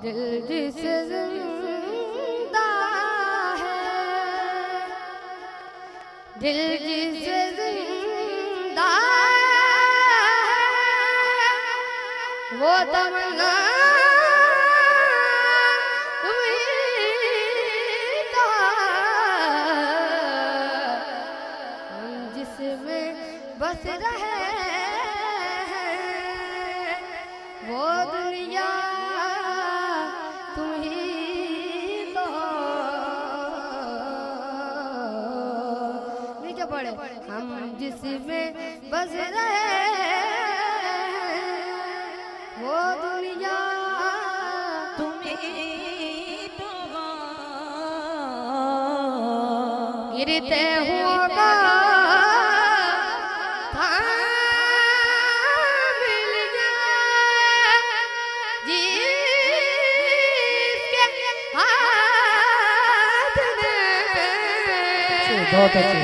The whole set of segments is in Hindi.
दिल जिसे जिंदा है, दिल जिसे जिंदा है, वो तमन्ना तुम्हीं तो हम जिसमें बस रहे हैं, वो दुनिया पड़े हम जिसमें बस रहे वो दुनिया तुम्हीं तो गिरते हुओं का मिल जाए जिसके हाथ में बहुत अच्छे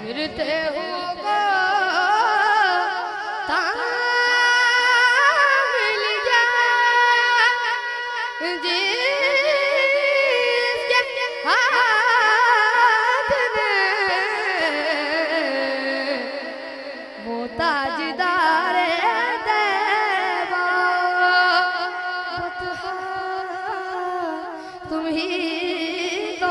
गिरते होगा मिल जाए जिसके हाथ में वो ताजदार देवा तुम ही तो